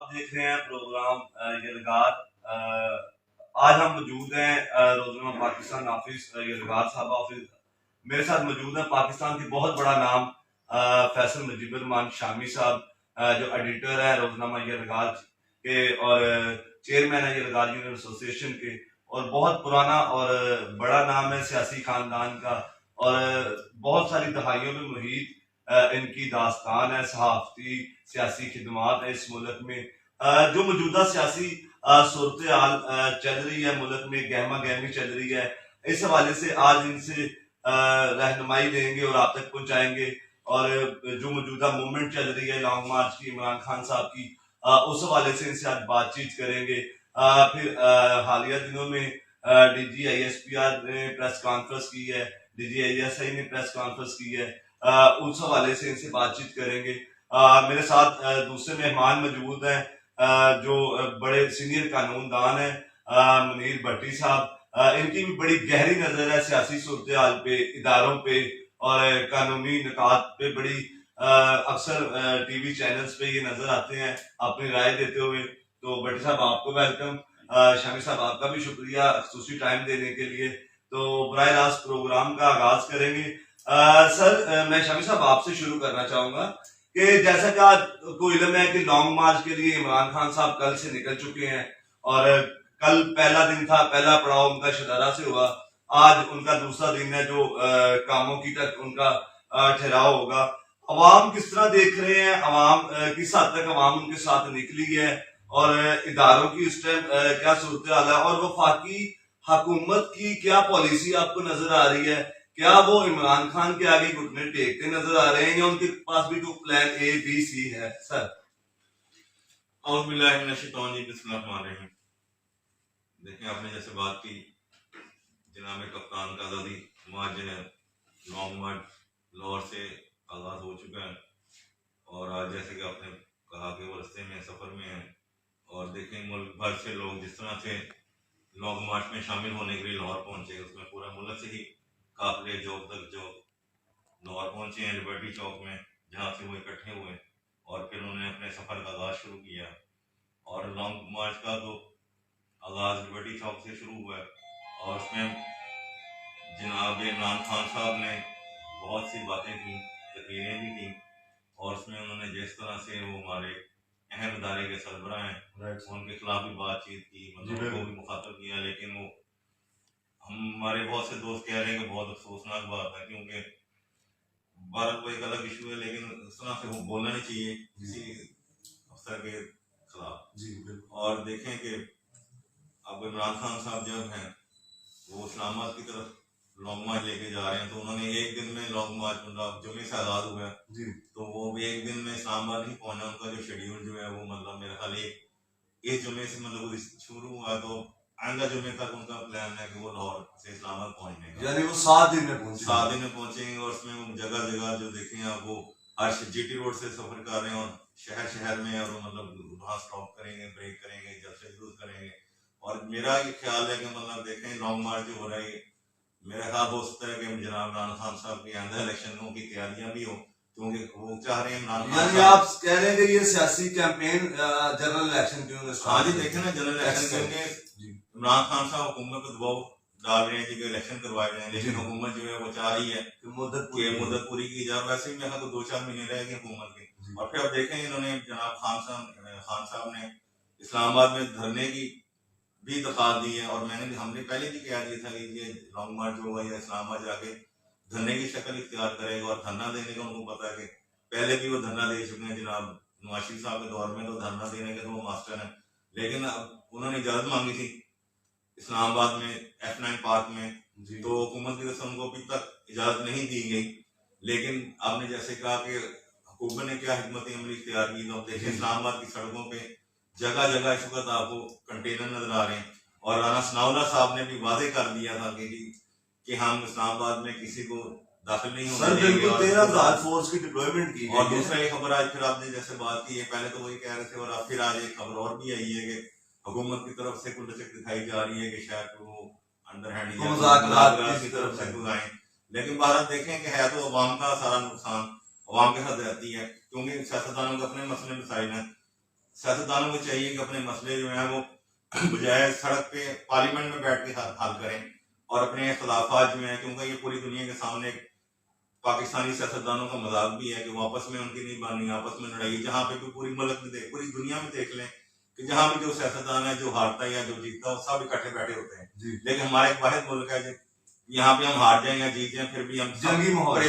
आप देख रहे हैं प्रोग्राम यलगार। आज हम मौजूद हैं रोजनामा पाकिस्तान ऑफिस यलगार साहब ऑफिस। मेरे साथ मौजूद है पाकिस्तान की बहुत बड़ा नाम फैसल मुजीबुर रहमान शामी साहब, जो एडिटर है रोजनामा यलगार के और चेयरमैन है यलगार यूनियन एसोसिएशन के, और बहुत पुराना और बड़ा नाम है सियासी खानदान का, और बहुत सारी दहाइयों में मुहित इनकी दास्तान है, सहाफती सियासी खिदमात है इस मुल्क में। जो मौजूदा सियासी सूरत हाल चल रही है मुल्क में, गहमा गहमी चल रही है, इस हवाले से आज इनसे रहनुमाई लेंगे और आप तक पहुंचाएंगे। और जो मौजूदा मूवमेंट चल रही है लॉन्ग मार्च की, इमरान खान साहब की, उस हवाले से इनसे आज बातचीत करेंगे। फिर हालिया दिनों में DGISPR ने प्रेस कॉन्फ्रेंस की है, DGISI ने प्रेस कॉन्फ्रेंस की है, उस हवाले से इनसे बातचीत करेंगे। मेरे साथ दूसरे मेहमान मौजूद हैं, जो बड़े सीनियर कानूनदान हैं, मुनीर भट्टी साहब। इनकी भी बड़ी गहरी नजर है सियासी सूरत हाल पे, इदारों पे और कानूनी निकात पे। बड़ी अक्सर TV चैनल्स पे ये नजर आते हैं अपनी राय देते हुए। तो भट्टी साहब आपको वेलकम, शामी साहब आपका भी शुक्रिया खसूसी टाइम देने के लिए। तो बराह रास्त प्रोग्राम का आगाज करेंगे। सर, मैं शामी साहब आपसे शुरू करना चाहूंगा कि जैसा कि आपको इल्म है कि लॉन्ग मार्च के लिए इमरान खान साहब कल से निकल चुके हैं, और कल पहला दिन था, पहला पड़ाव उनका शदारा से हुआ। आज उनका दूसरा दिन है जो कामों की तक उनका ठहराव होगा। अवाम किस तरह देख रहे हैं, अवाम किस हद तक अवाम उनके साथ निकली है, और इदारों की इस टाइम क्या सूरत हाल है, और वफाकी हुकूमत की क्या पॉलिसी आपको नजर आ रही है? क्या वो इमरान खान के आगे घुटने टेकते नजर आ रहे हैं, या उनके पास भी कोई प्लान A, B, C है? सर, देखिए, आपने जैसे बात की, जनाब कप्तान का आज़ादी मार्च जो है लॉन्ग मार्च लाहौर से आगाज हो चुका है, और आज जैसे कि आपने कहा कि वो रास्ते में सफर में है। और देखें, मुल्क भर से लोग जिस तरह से लॉन्ग मार्च में शामिल होने के लिए लाहौर पहुंचे, उसमें पूरा मुल्क से ही काफिले जो तक जो लाहौर पहुंचे हैं लिबर्टी चौक में, जहाँ से वो इकट्ठे हुए और फिर उन्होंने अपने सफर का आगाज शुरू किया। और लॉन्ग मार्च का तो आगाज लिबर्टी चौक से शुरू हुआ है, और उसमें जनाब इमरान खान साहब ने बहुत सी बातें की, तकरीरें भी की, और उसमें उन्होंने जिस तरह से वो हमारे अहम इदारे के सरबराह हैं उनके खिलाफ भी बातचीत की, मतलब उनको भी मुखातब किया। लेकिन वो हमारे बहुत से दोस्त कह रहे हैं कि बहुत अफसोसनाक बात है, क्योंकि भारत को एक अलग इशू है, लेकिन उस तरह से वो बोलना नहीं चाहिए किसी अफसर के खिलाफ। और देखें कि अब इमरान खान साहब जब हैं वो इस्लामाबाद की तरफ लॉन्ग मार्च लेके जा रहे हैं, तो उन्होंने एक दिन में लॉन्ग मार्च, मतलब जुमे से आगाज हुआ है, तो वो भी एक दिन में इस्लामाबाद नहीं पहुंचा। उनका जो शेड्यूल जो है वो मतलब मेरे ख्याल एक जुमे से मतलब शुरू हुआ, तो आइंदा जुमे तक उनका प्लान है कि वो लाहौर से इस्लामाबाद पहुंचने का, यानी वो 7 दिन में पहुंचे। 7 दिन में पहुंचेंगे। और उसमें वो जगह जगह जो देखें आप, वो हर GT रोड से सफर कर रहे हैं और शहर शहर में, और मतलब वहाँ स्टॉप करेंगे, ब्रेक करेंगे, जब से यूज करेंगे। और मेरा ये ख्याल है कि मतलब देखें, लॉन्ग मार्च जो हो रहा है, मेरा ख्याल हो सकता है कि जनाब इमरान खान साहब की आंदा इलेक्शनों की तैयारियां भी हो, क्योंकि वो चाह रहे हैं इमरान खान साहब। आप कह रहे हैं कि ये सियासी कैंपेन जनरल इलेक्शन क्यों? हाँ जी, देखें ना, जनरल इलेक्शन क्योंकि इमरान खान साहब हुकूमत को दबाव डाल रहे हैं कि इलेक्शन करवाए जाए, लेकिन हुकूमत जो है वो चाह रही है कि मुद्दत पूरी की जाए। वैसे ही मेरा तो 2-4 महीने रह गए हुकूमत के। और फिर अब देखें, इन्होंने जनाब खान साहब ने इस्लामाबाद में धरने की भी दरखास्त दी है, और हमने पहले भी कह दिया था कि ये लॉन्ग मार्च होगा या इस्लामाबाद जाके धरने की शक्ल इख्तियार करेगा। और धरना देने का उनको पता है कि पहले भी वो धरना दे चुके हैं, जनाब नवाज शरीफ साहब के दौर में तो धरना देने के तो वो मास्टर हैं। लेकिन अब उन्होंने इजाजत मांगी थी इस्लामाबाद में F9 पार्क में, तो हुकूमत की तरफ से उनको अभी तक इजाजत नहीं दी गई। लेकिन आपने जैसे कहा कि हुकूमत ने क्या हिकमत अमली इख्तियार की, तो देखिए इस्लामाबाद की सड़कों पे जगह जगह इस वक्त आपको कंटेनर नजर आ रहे हैं। और राना सनाउल्लाह साहब ने भी वादे कर दिया था कि हम इस्लामाबाद में किसी को दाखिल नहीं होने देंगे, 13,000 फोर्स की डिप्लॉयमेंट की। और दूसरा एक खबर आज फिर आपने जैसे बात की है, पहले तो वही कह रहे थे, और अब फिर आज एक खबर और भी आई है कि हुकूमत की तरफ से कुछ दिखाई जा रही है कि शायद वो अंडरहैंड की तरफ से कुछ आए। लेकिन भारत देखें कि है तो अवाम का सारा नुकसान अवाम के साथ रहती है, क्योंकि सियासतदानों के अपने मसले मसाइल हैं। सियासतदानों को चाहिए कि अपने मसले जो है वो बजाय सड़क पे पार्लियामेंट में बैठ के हल करें और अपने खिलाफात जो हैं, क्योंकि ये पूरी दुनिया के सामने पाकिस्तानी सियासतदानों का मजाक भी है कि वो आपस में उनकी नहीं बानी, आपस में लड़ाई, जहाँ पे भी पूरी मुल्क में पूरी दुनिया में देख लें कि जहाँ भी जो सियासतदान है, जो हारता है या जो जीतता है, वो सब इकट्ठे बैठे होते हैं। लेकिन हमारा एक वाहिद मुल्क है यहाँ पे हम हार जाए या जीत जाए फिर भी हम जंगी माहौल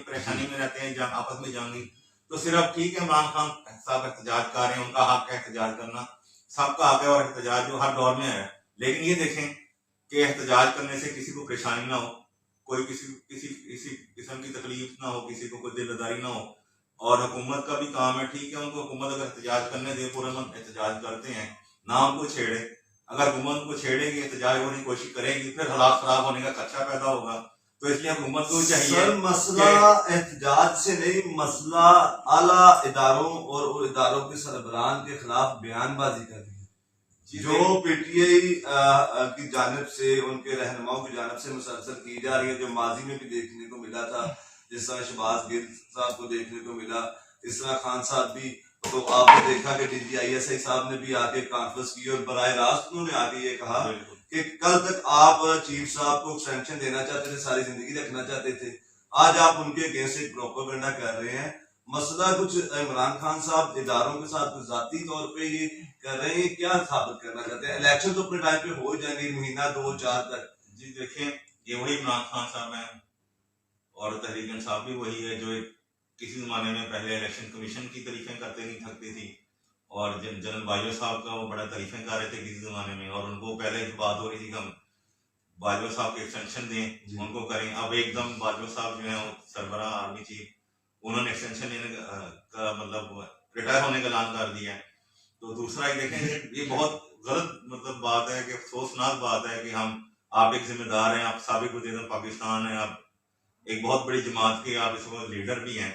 परेशानी में रहते हैं, आपस में जंगी। तो सिर्फ ठीक है इमरान खान साहब एहतजाज कर रहे हैं, उनका हक है एहतजाज करना, सबका हक है और एहतजाज जो हर दौर में है। लेकिन ये देखें कि एहतजाज करने से किसी को परेशानी ना हो, कोई किसी किस्म की तकलीफ ना हो, किसी को कोई दिलदारी ना हो। और हुकूमत का भी काम है, ठीक है, उनको हुकूमत अगर एहतजाज करने दे, पूरा एहतजाज करते हैं, ना उनको छेड़े। अगर हुकूमत को छेड़ेगी, एहतजाज होने की कोशिश करेगी, फिर हालात खराब होने का खदशा पैदा होगा। तो इसलिए हुकूमत को चाहिए। सर मसला एहतजाज से नहीं, मसला आला इदारों और इदारों के सरबराहान के खिलाफ बयानबाजी कर रही है, जो पीटीआई की जानिब से, उनके रहनुमाओं की जानिब से मुसलसल की जा रही है, जो माजी में भी देखने को मिला था। जिस तरह शहबाज गिल साहब को देखने को मिला, इस तरह खान साहब भी, तो आपने देखा कि DGISI साहब ने भी आके कॉन्फ्रेंस की और बराह रास्त उन्होंने आके ये कहा कि कल तक आप चीफ साहब को एक्सटेंशन देना चाहते थे, सारी जिंदगी रखना चाहते थे, आज आप उनके अगेंस्ट एक प्रोपेगेंडा कर रहे हैं। मसला कुछ इमरान खान साहब इदारों के साथ जाती तौर पे ये कर रहे हैं, क्या साबित करना चाहते हैं? इलेक्शन तो अपने टाइम पे हो जाएंगे, महीना 2-4 तक। जी देखें, ये वही इमरान खान साहब हैं और तहरीक इंसाफ भी वही है, जो किसी जमाने में पहले इलेक्शन कमीशन की तारीफें करते नहीं थकती थी, और जनरल बाजवा साहब का वो बड़ा तारीफें कर रहे थे किसी जमाने में, और उनको पहले बात हो रही थी कि हम बाजवा साहब को एक्सटेंशन दें, उनको करें। अब एकदम बाजवा साहब जो है सरबराह आर्मी चीफ, उन्होंने एक्सटेंशन लेने का मतलब रिटायर होने का ऐलान कर दिया है। तो दूसरा ये देखें, ये बहुत गलत मतलब बात है कि अफसोसनाक बात है कि आप एक जिम्मेदार हैं, आप साबिक वज़ीर पाकिस्तान हैं, आप एक बहुत बड़ी जमात के आप इसको लीडर भी हैं,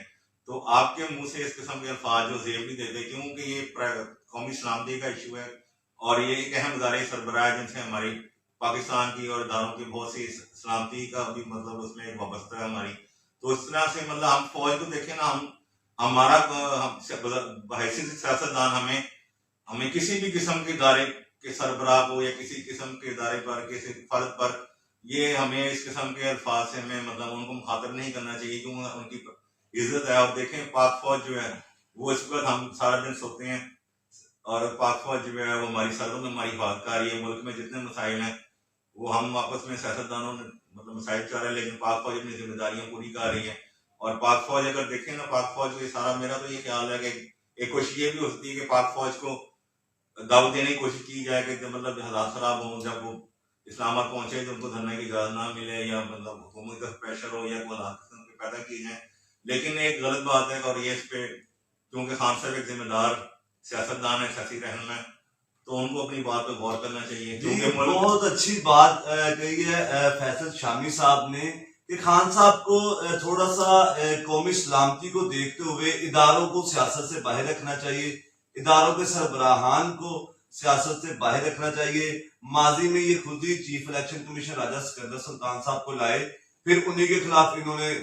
तो आपके मुंह से इस किस्म के अल्फाज जो जेब नहीं देते, क्योंकि ये कौमी सलामती का इशू है और ये एक अहम इदारे सरबराह है जिनसे हमारी पाकिस्तान की और इदारों की बहुत सी सलामती का भी मतलब उसमें वाबस्ता है हमारी। तो इस तरह से मतलब हम फौज को देखें ना, हमारा हैसियत सियासतदान हमें किसी भी किस्म के इदारे के सरबराह को या किसी किस्म के इदारे पर, किसी फर्द पर, ये हमें इस किस्म के अल्फाज से हमें मतलब उनको मुखातिब नहीं करना चाहिए, क्योंकि उनकी इज्जत है। और देखें, पाक फौज जो है वो इस वक्त हम सारा दिन सोते हैं और पाक फौज जो है वो हमारी सरहदों में हमारी हिफाजत कर रही है। मुल्क में जितने मसाइल हैं वो हम आपस में सियासतदानों ने मतलब मसाइल चल रहे हैं, लेकिन पाक फौज अपनी जिम्मेदारियां पूरी कर रही है। और पाक फौज अगर देखें ना, पाक फौज को सारा, मेरा तो ये ख्याल है कि एक कोशिश ये भी होती है कि पाक फौज को दावत देने की कोशिश की जाए कि मतलब हालात खराब हों, जब वो इस्लामाबाद पहुंचे तो उनको धरने की इजाजत ना मिले, या मतलब हुकूमत का प्रेशर हो या कोई हालात पैदा किए जाए। लेकिन एक गलत बात है, और ये इस पे क्योंकि खान साहब एक जिम्मेदार सियासतदान है, सियासी रहनुमा है, तो उनको अपनी बात पे गौर करना चाहिए। क्योंकि बहुत अच्छी बात कही है फैसल शामी साहब ने कि खान साहब को थोड़ा सा कौमी सलामती को देखते हुए इदारों को सियासत से बाहर रखना चाहिए, इदारों के सरबराहान को सियासत से बाहर रखना चाहिए। माजी में ये खुद ही चीफ इलेक्शन कमीशन राजा सिकंदर सुल्तान साहब को लाए, फिर उन्हीं के खिलाफ इन्होंने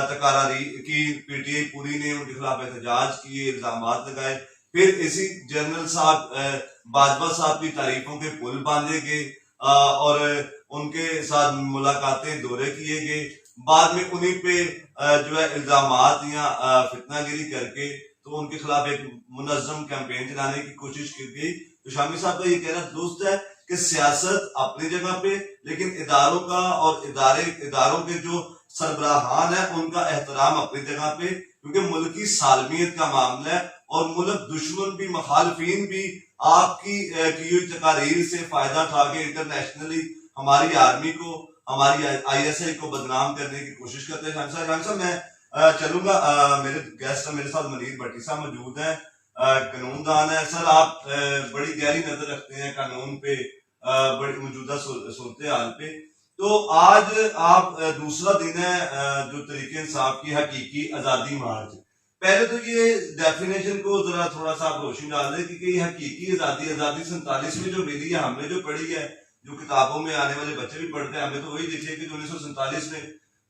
तकारारी की, पीटीआई पूरी ने उनके खिलाफ एहतजाज किए, इल्जाम लगाए, फिर इसी जनरल साहब बाजवा साहब की तारीफों के पुल बांधे गए और उनके साथ मुलाकातें दौरे किए गए। बाद में उन्हीं पे जो है इल्जामात या फितनागिरी करके तो उनके खिलाफ एक मुनज़्ज़म कैंपेन चलाने की कोशिश की गई। तो शामी साहब का ये कहना दुरुस्त है कि सियासत अपनी जगह पे, लेकिन इदारों का और इदारों के जो सरबराहान है उनका एहतराम अपनी जगह पे, क्योंकि मुल्क की सालमियत का मामला है और मुल्क दुश्मन भी, मुखालफीन भी आपकी की हुई तकारीर से फायदा उठा के इंटरनेशनली हमारी आर्मी को, हमारी ISI को बदनाम करने की कोशिश करते हैं। शाम साहब मैं चलूंगा, मेरे गेस्ट मेरे साथ मनीर भट्टी साहब मौजूद हैं, कानूनदान है। सर आप बड़ी गहरी नजर रखते हैं कानून पे, बड़ी मौजूदा सूरत हाल पे, तो आज आप दूसरा दिन है जो तरीके इंसाफ की हकीकी आजादी मार्च। पहले तो ये डेफिनेशन को जरा थोड़ा सा आप रोशनी डाल दें कि ये हकीकी आजादी 47 में जो मिली है, हमने जो पढ़ी है, जो किताबों में आने वाले बच्चे भी पढ़ते हैं, हमने तो वही देखी है कि 1947 में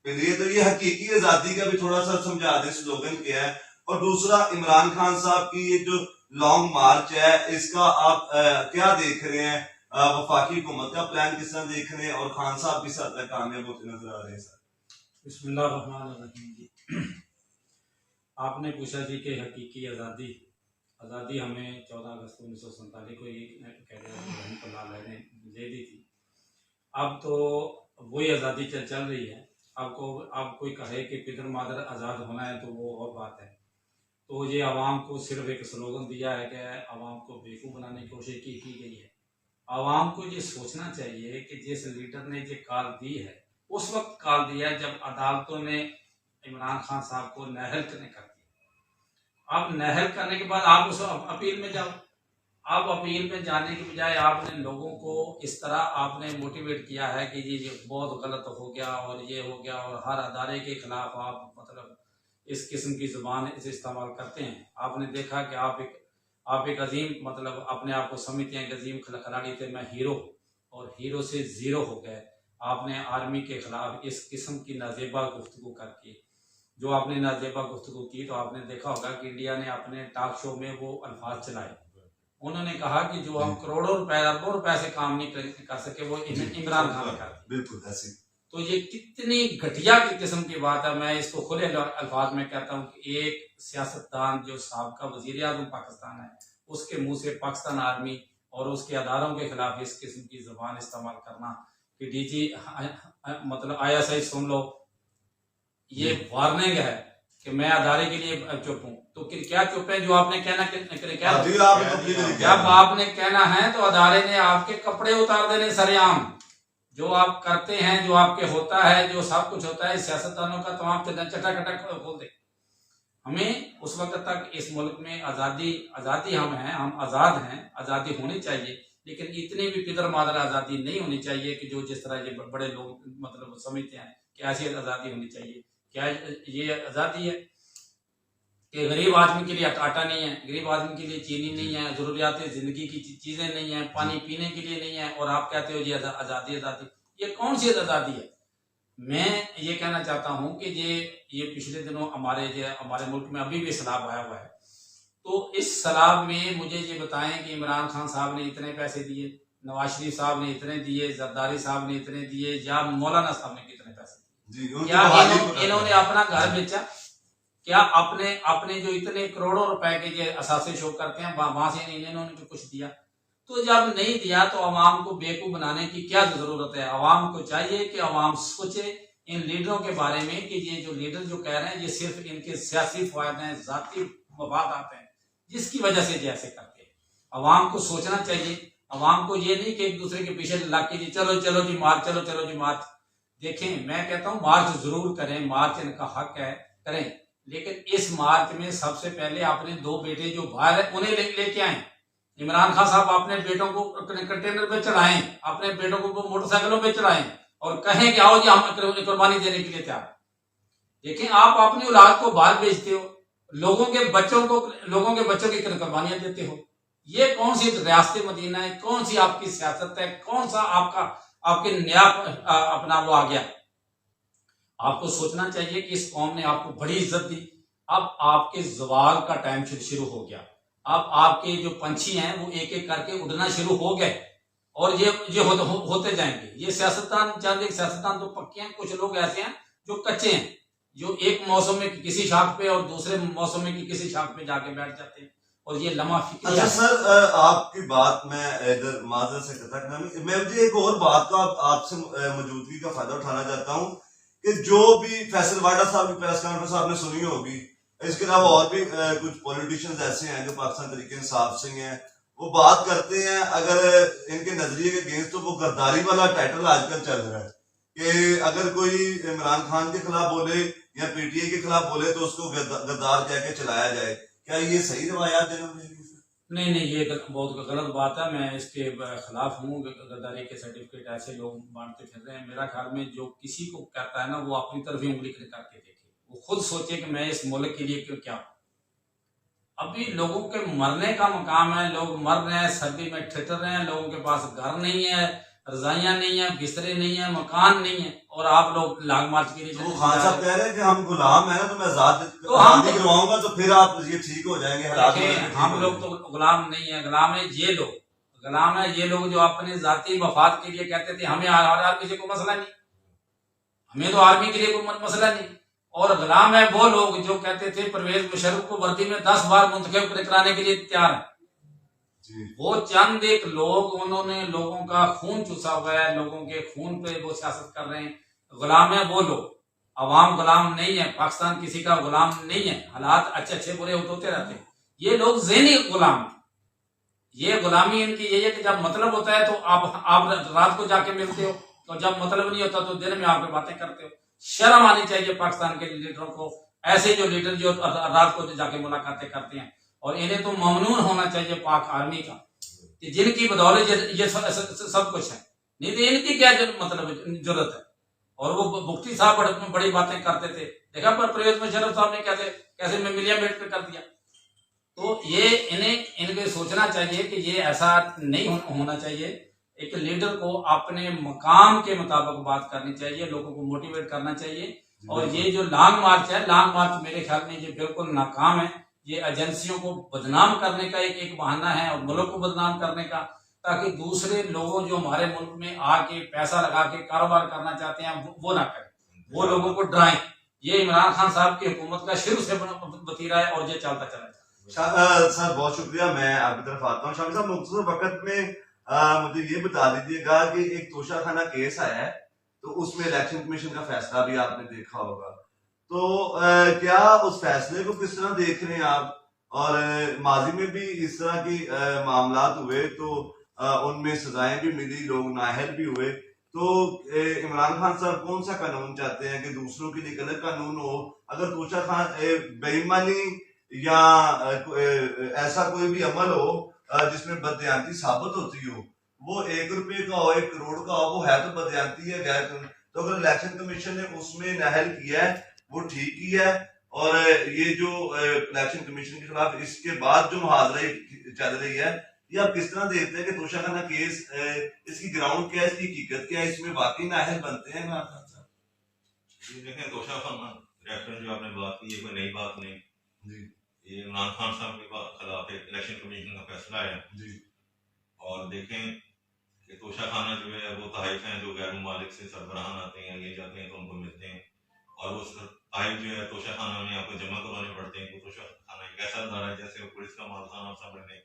मिली है। तो ये हकीकी आजादी का भी थोड़ा सा समझा दें स्लोगन क्या है। और दूसरा इमरान खान साहब की ये जो लॉन्ग मार्च है, इसका आप क्या देख रहे हैं? वफाकी हुकूमत का प्लान किस तरह देख रहे हैं और खान साहब किस हद तक कामयाब होते नजर आ रहे हैं सर? बिस्मिल्लाहिर्रहमानिर्रहीम जी। आपने पूछा जी कि हकीकी आज़ादी आज़ादी हमें 14 अगस्त 1947 को ही कहते ने दे दी थी। अब तो वही आज़ादी चल रही है। अब कोई कहे कि पितर मादर आज़ाद होना है तो वो और बात है। तो ये आवाम को सिर्फ एक स्लोगन दिया है कि आवाम को बेवकूफ़ बनाने की कोशिश की गई है। आवाम को ये सोचना चाहिए कि जिस लीडर ने ये कॉल दी है उस वक्त कॉल दिया जब अदालतों ने इमरान खान साहब को नाअहल कर दिया। अब नाअहल करने के बाद आप उस अपील में जाओ। अब अपील में जाने के बजाय आपने लोगों को इस तरह आपने मोटिवेट किया है कि ये बहुत गलत हो गया और ये हो गया और हर अदारे के खिलाफ आप मतलब इस किस्म की जुबान इस्तेमाल करते हैं। आपने देखा कि आप एक अजीम मतलब अपने आप को समझते हैं अजीम खिलाड़ी थे, मैं हीरो, और हीरो से जीरो हो गए। आपने आर्मी के खिलाफ इस किस्म की नाजेबा गुफ्तगू करके जो आपने नाजेबा गुफ्तगू की, तो आपने देखा होगा कि इंडिया ने अपने टॉक शो में वो अल्फाज चलाए। उन्होंने कहा कि जो हम करोड़ों रुपए अरबों रुपए से काम नहीं कर सके वो इमरान खान कर। बिल्कुल ऐसे। तो ये कितनी घटिया की किस्म की बात है। मैं इसको खुले अल्फाज में कहता हूँ कि एक सियासतदान जो साबका वजीर आज़म पाकिस्तान है उसके मुंह से पाकिस्तान आर्मी और उसके अदारों के खिलाफ इस किस्म की जुबान इस्तेमाल करना कि डीजी मतलब ISI सुन लो, ये वार्निंग है कि मैं अदारे के लिए चुप हूँ। तो क्या चुप है? जो आपने कहना क्या जब आपने कहना है तो अदारे ने आपके कपड़े उतार देने सरेआम। जो आप करते हैं, जो आपके होता है, जो सब कुछ होता है सियासतदानों का, तो आप चटा खोल दे। हमें उस वक्त तक इस मुल्क में आज़ादी हम हैं, हम आज़ाद हैं, आज़ादी होनी चाहिए, लेकिन इतनी भी पिदर मादर आज़ादी नहीं होनी चाहिए कि जो जिस तरह ये बड़े लोग मतलब समझते हैं कि ऐसी आज़ादी होनी चाहिए। क्या ये आज़ादी है कि गरीब आदमी के लिए आटा नहीं है, गरीब आदमी के लिए चीनी नहीं है, जरूरियात जिंदगी की चीजें नहीं है, पानी पीने के लिए नहीं है, और आप कहते हो ये आज़ादी? ये कौन सी आज़ादी है? मैं ये कहना चाहता हूं कि ये पिछले दिनों हमारे मुल्क में अभी भी सैलाब आया हुआ है। तो इस सैलाब में मुझे ये बताएं कि इमरान खान साहब ने इतने पैसे दिए, नवाज शरीफ साहब ने इतने दिए, जरदारी साहब ने इतने दिए, या मौलाना साहब ने कितने पैसे दिए? क्या इन्होंने अपना घर बेचा? क्या अपने जो इतने करोड़ों रुपए के जो असासे शो करते हैं वहां से इन्होंने कुछ दिया? तो जब नहीं दिया तो अवाम को बेवकूफ बनाने की क्या जरूरत है? अवाम को चाहिए कि अवाम सोचे इन लीडरों के बारे में कि ये जो लीडर जो कह रहे हैं ये सिर्फ इनके सियासी फायदे हैं, जाती मफाद आते हैं, जिसकी वजह से जैसे करते हैं। अवाम को सोचना चाहिए। अवाम को ये नहीं कि एक दूसरे के पीछे लग के जी चलो चलो जी मार्च, चलो जी मार्च। देखें, मैं कहता हूँ मार्च जरूर करें, मार्च इनका हक है, करें, लेकिन इस मार्च में सबसे पहले अपने 2 बेटे जो बाहर है उन्हें लेके आए। इमरान खान साहब अपने बेटों को कंटेनर पे चढ़ाएं, अपने बेटों को मोटरसाइकिलों पे चढ़ाएं और कहें कि आओ जी हम कुर्बानी देने के लिए तैयार। देखें, आप अपनी औलाद को बाहर भेजते हो, लोगों के बच्चों की कुर्बानियां देते हो। ये कौन सी रियासत मदीना है? कौन सी आपकी सियासत है? कौन सा आपके नया अपना वो आ गया? आपको सोचना चाहिए कि इस कौम ने आपको बड़ी इज्जत दी। अब आपके जवाल का टाइम शुरू हो गया। अब आपके जो पंछी हैं वो एक एक करके उड़ना शुरू हो गए और ये होते जाएंगे। ये सियासतदान तो पक्के हैं, कुछ लोग ऐसे हैं जो कच्चे हैं, जो एक मौसम में किसी शाख पे और दूसरे मौसम में किसी शाख पे जाके बैठ जाते हैं और ये लम्हा फिक्र। अच्छा सर, आपकी बात मैं इधर माजर से करता करना, मैं मुझे एक और बात का आपसे मौजूदगी का फायदा उठाना चाहता हूँ कि जो भी फैसल वाडा साहब की प्रेस कॉन्फ्रेंस आपने सुनी होगी, इसके अलावा और भी कुछ पॉलिटिशियंस ऐसे हैं जो पाकिस्तान तरीके इंसाफ से हैं, वो बात करते हैं अगर इनके नजरिए के अगेंस्ट, तो वो गद्दारी वाला टाइटल आजकल चल रहा है कि अगर कोई इमरान खान के खिलाफ बोले या PTI के खिलाफ बोले तो उसको गद्दार कह के चलाया जाए। क्या ये सही रवायात जनाब? नहीं, ये बहुत गलत बात है। मैं इसके खिलाफ हूँ। गद्दारी के सर्टिफिकेट ऐसे लोग बांटते फिर रहे हैं। मेरा ख्याल में जो किसी को कहता है ना, वो अपनी तरफ ही उंगली करके देखे, वो खुद सोचे कि मैं इस मुल्क के लिए क्या। अभी लोगों के मरने का मकाम है, लोग मर रहे हैं, सर्दी में ठिठर रहे हैं, लोगों के पास घर नहीं है, रजाइयां नहीं है, बिस्तरे नहीं है, मकान नहीं है, और आप लोग लॉन्ग मार्च के लिए तो खान साहब कह रहे हैं कि हम गुलाम हैं ना, तो मैं तो हम आजादी करवाऊंगा तो फिर आप ये ठीक हो जाएंगे, हालात देखिए, ठीक हम हो लोग तो गुलाम नहीं है, गुलाम है ये लोग, गुलाम है ये लोग जो अपने जाती मफाद के लिए कहते थे हमें आर्मी से कोई मसला नहीं, हमें तो आर्मी के लिए कोई मसला नहीं। और गुलाम है वो लोग जो कहते थे परवेज मुशर्रफ को वर्दी में 10 बार मुंतखब कराने के लिए तैयार है। जी। वो चंद एक लोग, उन्होंने लोगों का खून चूसा हुआ है, लोगों के खून पे वो सियासत कर रहे हैं। गुलाम है वो लोग, अवाम गुलाम नहीं है, पाकिस्तान किसी का गुलाम नहीं है, हालात अच्छे अच्छे बुरे होते रहते हैं। ये लोग ज़हनी गुलाम हैं। ये गुलामी इनकी यही है कि जब मतलब होता है तो आप रात को जाके मिलते हो, तो जब मतलब नहीं होता तो दिन में आकर बातें करते हो। शर्म आनी चाहिए पाकिस्तान के लीडरों को, ऐसे जो लीडर जो रात को जाके मुलाकातें करते हैं। और इन्हें तो ममनून होना चाहिए पाक आर्मी का, कि जिनकी बदौलत ये सब कुछ है, नहीं तो इनकी क्या मतलब जरूरत है। और वो मुफ्ती साहब बड़ी बातें करते थे, देखा पर परवेज मुशर्रफ साहब ने कैसे मिलिया मेट पे कर दिया। तो ये इनके सोचना चाहिए कि ये ऐसा नहीं होना चाहिए। एक लीडर को अपने मकाम के मुताबिक बात करनी चाहिए, लोगों को मोटिवेट करना चाहिए। और ये जो लॉन्ग मार्च है, लॉन्ग मार्च मेरे ख्याल में ये बिल्कुल नाकाम है। ये एजेंसियों को बदनाम करने का एक बहाना है, और मुल्क को बदनाम करने का, ताकि दूसरे लोगों जो हमारे मुल्क में आके पैसा लगा के कारोबार करना चाहते हैं वो ना करें, वो लोगों को डराएं। ये इमरान खान साहब की हुकूमत का शुरू से वतीरा है और ये चलता चला जाए। सर बहुत शुक्रिया, मैं आपकी तरफ आता हूँ। शामिल साहब, मुख्तसर वक्त में मुझे ये बता दीजिएगा कि एक तोशा खाना केस आया है, तो उसमें इलेक्शन कमीशन का फैसला भी आपने देखा होगा, तो क्या उस फैसले को किस तरह देख रहे हैं आप? और माजी में भी इस तरह की मामलात हुए तो उनमें सजाएं भी मिली, लोग नाअहल भी हुए, तो इमरान खान साहब कौन सा कानून चाहते हैं कि दूसरों के लिए एक अलग कानून हो? अगर तोशा खान बेईमानी या ऐसा कोई भी अमल हो जिसमें बदयांती साबित होती हो, वो 1 रुपए का हो, 1 करोड़ का हो, वो है तो बदयांती है, गैर। तो अगर इलेक्शन कमीशन ने उसमें नाअहल किया है, वो ठीक किया है। और ये जो इलेक्शन कमीशन के खिलाफ इसके बाद जो मुहावरे चल रही है, ये आप किस तरह देखते हैं कि तोशा खाना केस, इसकी ग्राउंड क्या है, इसकी हकीकत क्या है, इसमें वाकई नाअहल बनते हैं इमरान खान साहब? देखें, तोशा खाना रेफरेंस जो आपने बात की, ये कोई नई बात नहीं जी ये इमरान खान साहब के खिलाफ एक इलेक्शन कमीशन का फैसला है जी। और देखें कि तोशा खाना जो है वो तहाइफ हैं जो गैर ममालिक से सरबराहान आते हैं, ये जाते हैं तो उनको मिलते हैं, और वो तहाइफ जो है तोशा खाना में आपको जमा करवाने पड़ते हैं। तोशा खाना एक ऐसा अदारा है जैसे पुलिस का माल खाना सामने,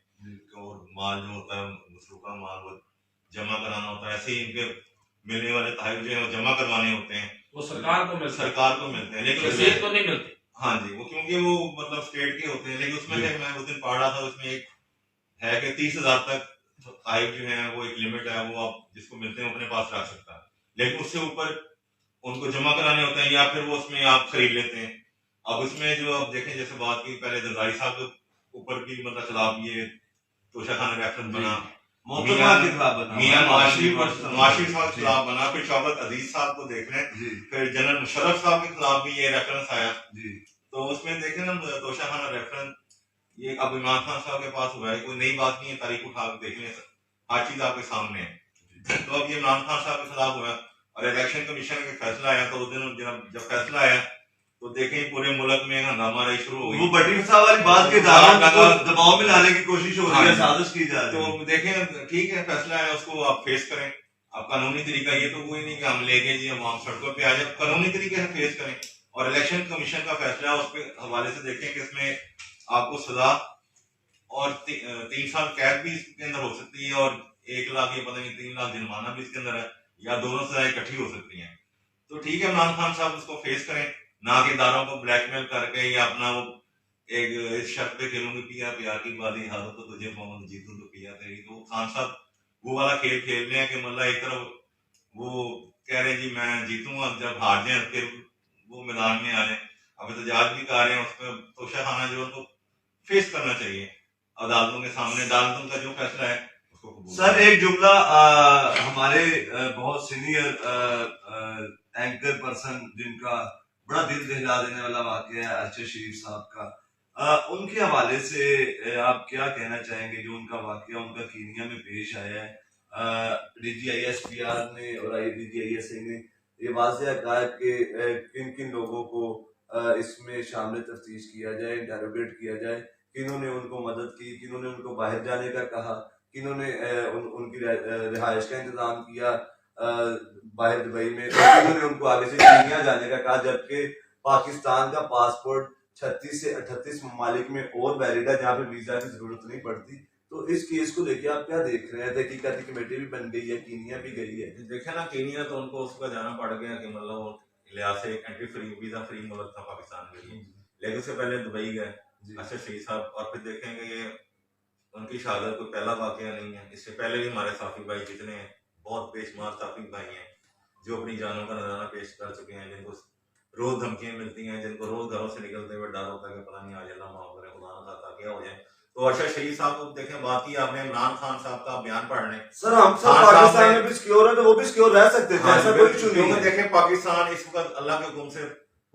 और माल जो होता है मसरूका माल वो जमा कराना होता है, ऐसे ही इनके मिलने वाले तहाइफ जो है वो जमा करवाने होते हैं, वो सरकार को मिलते हैं, लेकिन रसीद तो नहीं मिलती। हाँ जी, वो क्योंकि वो मतलब स्टेट के होते हैं, लेकिन उसमें से मैं उस दिन पढ़ रहा था, उसमें एक है कि 30,000 तक तहाइफ जो है वो एक लिमिट है, वो आप जिसको मिलते हैं अपने पास रख सकता है, लेकिन उससे ऊपर उनको जमा कराने होते हैं या फिर वो उसमें आप खरीद लेते हैं। अब उसमें जो आप देखें, जैसे बात की पहले जरदारी साहब के ऊपर की मतलब खिलाफ ये तोशा खाना रेफरेंस बना, मियां नवाशी साहब के खिलाफ बना, फिर शौकत अजीज साहब को देख लें, फिर जनरल मुशर्रफ साहब के खिलाफ भी ये रेफरेंस आया। तो उसमें देखें ना, तोशा खाना रेफरेंस ये अब इमरान खान साहब के पास हुआ है, कोई नई बात नहीं है, तारीख उठा के देख लें, हर चीज आपके सामने है। तो अब ये इमरान खान साहब के खिलाफ हुआ और इलेक्शन कमीशन का फैसला आया, तो उस दिन जब फैसला आया तो देखें पूरे मुल्क में हंगामा रही शुरू हो गई। वो भट्टी साहब वाली बात के दबाव में लाने की कोशिश हो रही है, साजिश की जा रही है। तो देखें, ठीक है, फैसला है, उसको आप फेस करें। अब कानूनी तरीका ये तो कोई नहीं कि हम लेके जी हम सड़कों पे आ जाए, कानूनी तरीके से फेस करें। और इलेक्शन कमीशन का फैसला है, उसके हवाले से देखें कि इसमें आपको सजा और 3 साल कैद भी इसके अंदर हो सकती है, और 1 लाख या पता नहीं 3 लाख जुर्माना भी इसके अंदर है, या दोनों सजाएं इकट्ठी हो सकती हैं। तो ठीक है, इमरान खान साहब उसको फेस करें, ना कि इदारों को ब्लैकमेल करके या अपना वो एक इस शर्त पे खेलूंगी पिया प्यार की बाली हालत तो तुझे मोहम्मद जीतू तो पिया तेरी। तो खान साहब वो वाला खेल खेल रहे हैं कि मतलब एक तरफ वो कह रहे हैं जी मैं जीतूंगा, जब हार जाए फिर वो मैदान में आ जाए। अब एहतजाज भी कर रहे हैं, उस पर तोशा खाना जो उनको फेस करना चाहिए अदालतों के सामने, अदालतों का जो फैसला है उसको। सर एक जुमला हमारे बहुत सीनियर एंकर पर्सन जिनका बड़ा दिल दहला देने वाला वाकया है अरशद शरीफ साहब का, उनके हवाले से आप क्या कहना चाहेंगे? जो उनका वाकया उनका कीनिया में पेश आया है, DGISPR ने और DGISA ने ये वाज़ेह कहा है कि किन किन लोगों को इसमें शामिल तफ्तीश किया जाए, इंटरोगेट किया जाए, किन्होंने उनको मदद की, किन्होंने उनको बाहर जाने का कहा, किन्होंने उनकी रिहाइश का इंतजाम किया बाहर दुबई में, किन्होंने उनको आगे से कीनिया जाने का कहा, जबकि पाकिस्तान का पासपोर्ट 36 से 38 ममालिक में और वैलिड है जहाँ पे वीजा की जरूरत नहीं पड़ती। तो इस केस को लेके आप क्या देख रहे हैं? तहकीकाती कमेटी भी बन गई है, कीनिया भी गई है। देखे ना, कीनिया तो उनको उसका जाना पड़ गया कि मतलब वो लिहाज से एंट्री फ्री वीजा फ्री मुल्क था पाकिस्तान के लिए, लेकिन उससे पहले दुबई गए अरशद शहीद साहब। और फिर देखेंगे ये उनकी शहादत कोई पहला वाकया नहीं है। इससे पहले भी हमारे साफी भाई जितने बहुत बेशुमार साफी भाई हैं जो अपनी जानों का नजारा पेश कर चुके हैं, जिनको रोज धमकियां मिलती हैं, जिनको रोज घरों से निकलते हुए डर होता है कि पता नहीं आज अल्लाह माफ करे, खुदा ना खाता क्या हो जाए। तो अरशद शहीद साहब को देखें, बात की आपने इमरान खान साहब का बयान पढ़ लें। सर हम सब पाकिस्तान में भी सिक्योर है तो वो भी सिक्योर रह सकते थे, ऐसा कोई इशू नहीं है। देखें पाकिस्तान इस वक्त अल्लाह के हुक्म से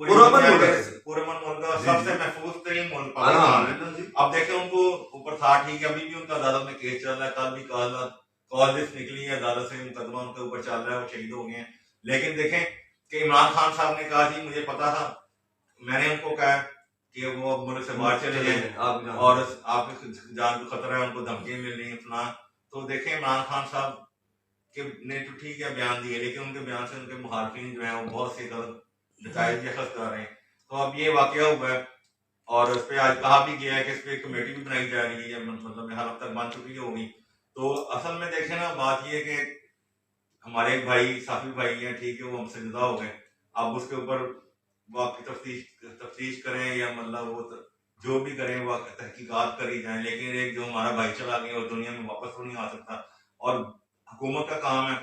पूरे मन मुल्क का सबसे महफूज तरीन मुल्क पाकिस्तान है। अब देखें उनको ऊपर था, ठीक है, अभी भी उनका अदालत में केस चल रहा है, कल भी कॉल लिस्ट निकली है, अदालत से मुकदमा उनके ऊपर चल रहा है, वो शहीद हो गए हैं। लेकिन देखें कि इमरान खान साहब ने कहा जी मुझे पता था, मैंने उनको कहा कि वो मुल्क से बाहर चले जाए और आपकी जान को खतरा है, उनको धमकियां मिल रही है फला। तो देखें इमरान खान साहब के ने तो ठीक है बयान दिए, लेकिन उनके बयान से उनके मुखालफिन जो है वो बहुत से गलत नताइज अखज़ कर रहे हैं। तो अब ये वाकया हुआ है और उस पर आज कहा भी गया है कि इस पर कमेटी भी बनाई जा रही है, मतलब हर अब तक बन चुकी होगी। तो असल में देखें ना, बात ये है कि हमारे एक भाई साफी भाई हैं, ठीक है, वो हमसे जुदा हो गए। अब उसके ऊपर वाकई तफ्तीश करें या मतलब वो जो भी करें वो तहकीकात करी जाए, लेकिन एक जो हमारा भाई चला गया और दुनिया में वापस तो नहीं आ सकता और हुकूमत का काम है।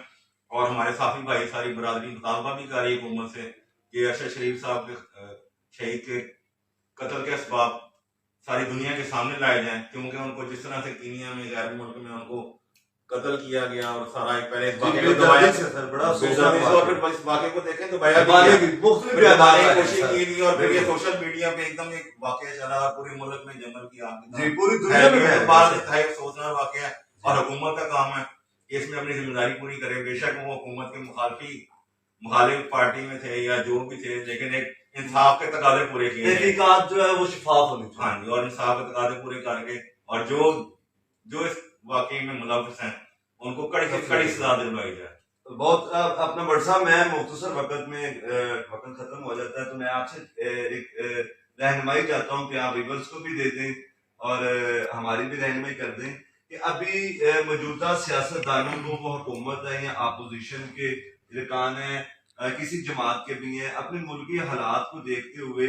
और हमारे साफी भाई सारी बरादरी मुतालबा भी कर रही है हुकूमत से कि अरशद शरीफ साहब के शहीद के कत्ल के असबाब सारी दुनिया के सामने लाए जाएं, क्योंकि उनको जिस तरह से कीनिया में गैर मुल्क में उनको कत्ल किया गया और सारा एक पहले इस वाक़े को देखें तो कोशिश की थी और फिर ये सोशल मीडिया पे एकदम एक वाक़या चला और पूरे मुल्क में जंगल की आग पूरी दुनिया में बात सोचना वाक़या है। और हुकूमत का काम है कि इसमें अपनी जिम्मेदारी पूरी करे। बेशक वो हुकूमत के मुखालिफ पार्टी में थे या जो भी थे, लेकिन एक इंसाफ के तकाजे पूरे किए, तहकीकात जो है वो शफाफ होनी चाहिए। हाँ जी, और इंसाफ के तकाजे पूरे करके और जो इस वाकई में मुलव्वस हैं उनको कड़ी से कड़ी सजा दिलवाई जाए। बहुत अपना बड़ साहब, मैं मुख्तसर वक्त में वक्त खत्म हो जाता है तो मैं आपसे एक रहनुमाई चाहता हूँ कि आप रिवर्स को भी दे दें और हमारी भी रहनुमाई कर दें कि अभी मौजूदा सियासतदानों को, वो हुकूमत है या अपोजिशन के इरकान है, किसी जमात के भी हैं, अपने मुल्की हालात को देखते हुए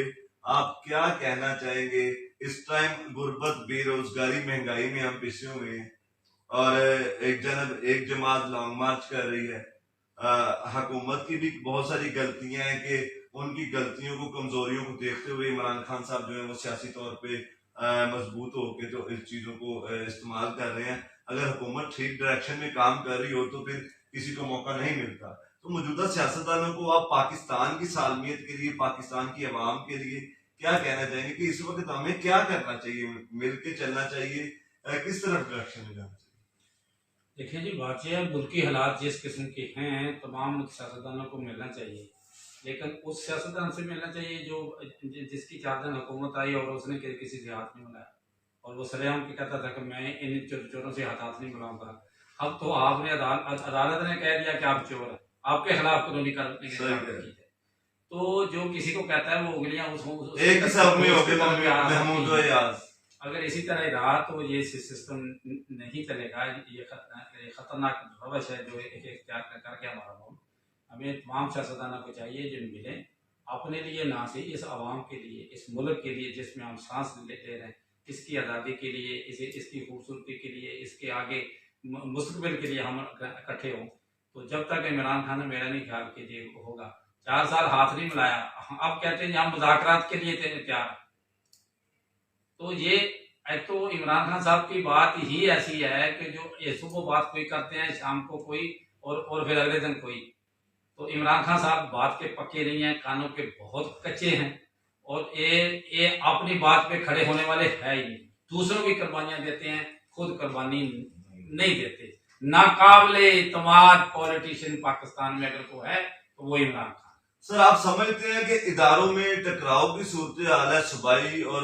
आप क्या कहना चाहेंगे? इस टाइम गुर्बत, बेरोजगारी, महंगाई में हम पिछे हुए हैं और एक जमात लॉन्ग मार्च कर रही है। हुकूमत की भी बहुत सारी गलतियां हैं कि उनकी गलतियों को, कमजोरियों को देखते हुए इमरान खान साहब जो है वो सियासी तौर पे मजबूत होकर जो इस चीजों को इस्तेमाल कर रहे हैं। अगर हुकूमत ठीक डायरेक्शन में काम कर रही हो तो फिर किसी को मौका नहीं मिलता। तो मौजूदा सियासतदानों को आप पाकिस्तान की सालमियत के लिए, पाकिस्तान की अवाम के लिए क्या कहना चाहेंगे कि इस वक्त हमें क्या करना चाहिए? मिलके चलना चाहिए, किस तरफ डायरेक्शन में जाना चाहिए? देखिए जी, बात यह है, मुल्की हालात जिस किस्म के हैं तमाम सियासतदानों को मिलना चाहिए, लेकिन उस सियासतदान से मिलना चाहिए जो जिसकी 4 दिन हुकूमत आई और उसने किसी से हाथ नहीं मिलाया और वो सरेआम के कहता था कि मैं इन चोरों से हाथ नहीं मिलाऊंगा। अब तो आपने अदालत ने कह दिया कि आप चोर हैं, आपके खिलाफ कानूनी कार्रवाई की है। तो जो किसी को कहता है वो उंगलियां अगर इसी तरह रहा तो ये सिस्टम नहीं चलेगा। ये खतरनाक रवश है जो एक इख्तियार करके हमारा मुल्क। हमें तमाम सियासतदानों को चाहिए जो मिले अपने लिए, ना से इस आवाम के लिए, इस मुल्क के लिए जिसमें हम सांस ले रहे हैं, इसकी आज़ादी के लिए, इसकी खूबसूरती के लिए, इसके आगे मुस्तकबिल के लिए हम इकट्ठे हों। तो जब तक इमरान खान, मेरा नहीं ख्याल कि ये होगा। 4 साल हाथ नहीं मिलाया, अब कहते हैं हम मुज़ाकरात के लिए तैयार। तो ये तो इमरान खान साहब की बात ही ऐसी है कि जो सुबह बात कोई करते हैं, शाम को कोई और फिर अगले दिन कोई। तो इमरान खान साहब बात के पक्के नहीं हैं, कानों के बहुत कच्चे हैं और ये अपनी बात पे खड़े होने वाले है ही नहीं। दूसरों की कुर्बानियां देते हैं, खुद कुर्बानी नहीं देते। नाकाबिले इत्मीनान पॉलिटिशियन पाकिस्तान में अगर कोई है तो वो इमरान खान। सर, आप समझते हैं कि इदारों में टकराव की सूरत हाल है, सूबाई और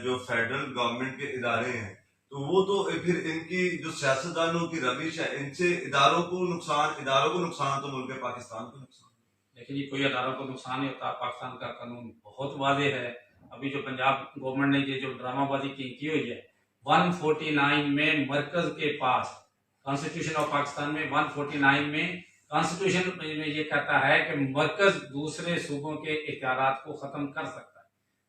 जो फेडरल गवर्नमेंट के इदारे हैं, तो वो तो फिर इनकी जो सियासतदानों की रविश है, इनसे इदारों को नुकसान तो मुल्क पाकिस्तान को नुकसान। लेकिन ये कोई अदारों को नुकसान नहीं होता। पाकिस्तान का कानून बहुत वादे है। अभी जो पंजाब गवर्नमेंट ने ये जो ड्रामाबाजी की हुई है, 149 में मरकज के पास कॉन्स्टिट्यूशन ऑफ पाकिस्तान में 149 में कॉन्स्टिट्यूशन में ये कहता है कि मरकज दूसरे सूबों के इख्तियारात को खत्म कर सकता है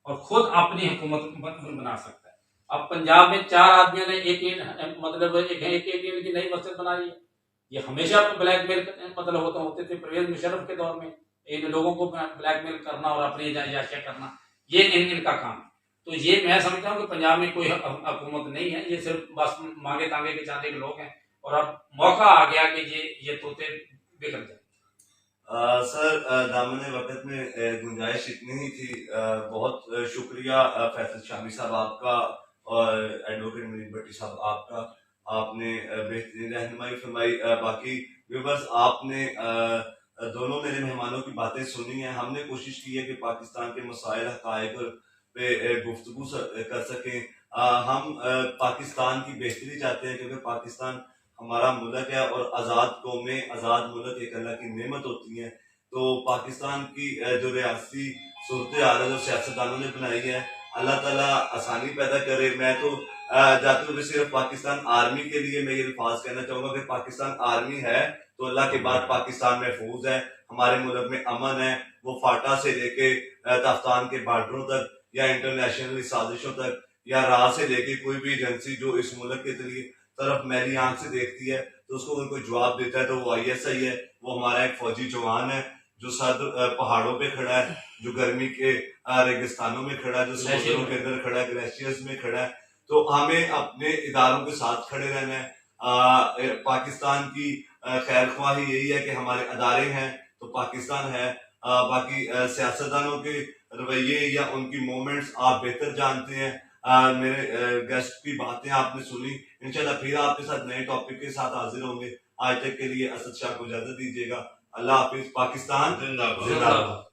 और खुद अपनी हुकूमत बना सकता है। अब पंजाब में 4 आदमियों ने एक की नई मस्जिद बनाई है। ये हमेशा ब्लैकमेल मतलब होते थे परवेज मुशर्रफ के दौर में, इन लोगों को ब्लैकमेल करना और अपनी याशिया करना, ये इनका काम है। तो ये मैं समझता हूँ कि पंजाब में कोई हुकूमत नहीं है, ये सिर्फ बस मांगे तांगे के चांदे के लोग हैं और अब मौका आ गया कि ये तोते बिगड़ जाए। सर, दामन वक्त में गुंजाइश इतनी ही थी। बहुत शुक्रिया फैसल शामी साहब आपका और एडवोकेट मुनीर भट्टी साहब आपका, आपने बेहतरीन रहनुमाई फरमाई। बाकी व्यूअर्स, आपने दोनों मेरे मेहमानों की बातें सुनी हैं। हमने कोशिश की है कि पाकिस्तान के मसाइल हक़ाइक़ पे गुफ्तगू कर सकें। हम पाकिस्तान की बेहतरी चाहते हैं क्योंकि पाकिस्तान हमारा मुल्क है और आज़ाद कौमें, आज़ाद मुल्क एक अल्लाह की नेमत होती हैं। तो पाकिस्तान की जो रियासती सूरत हाल है, जो सियासतदानों ने बनाई है, अल्लाह ताला आसानी पैदा करे। मैं तो जाते हुए सिर्फ पाकिस्तान आर्मी के लिए मैं ये अल्फाज कहना चाहूँगा कि पाकिस्तान आर्मी है तो अल्लाह के बाद पाकिस्तान महफूज है, हमारे मुल्क में अमन है। वो फाटा से लेके तफ्तान के बार्डरों तक या इंटरनेशनल साजिशों तक या राह से लेके कोई भी एजेंसी जो इस मुल्क के तरफ मैली आंख से देखती है तो उसको अगर कोई जवाब देता है तो वो ISI है। वो हमारा एक फौजी जवान है जो सर्द पहाड़ों पे खड़ा है, जो गर्मी के रेगिस्तानों में खड़ा है, जो समुद्रों के अंदर खड़ा है, ग्लेशियर्स में खड़ा है। तो हमें अपने इदारों के साथ खड़े रहना है। पाकिस्तान की खैर ख्वाही यही है कि हमारे अदारे हैं तो पाकिस्तान है। बाकी सियासतदानों के रवैये या उनकी मूवमेंट्स आप बेहतर जानते हैं। मेरे गेस्ट की बातें आपने सुनी। इंशाल्लाह फिर आपके साथ नए टॉपिक के साथ हाजिर होंगे। आज तक के लिए असद शाह को इजाजत दीजिएगा। अल्लाह हाफिज। पाकिस्तान जिंदाबाद। जिंदाबाद।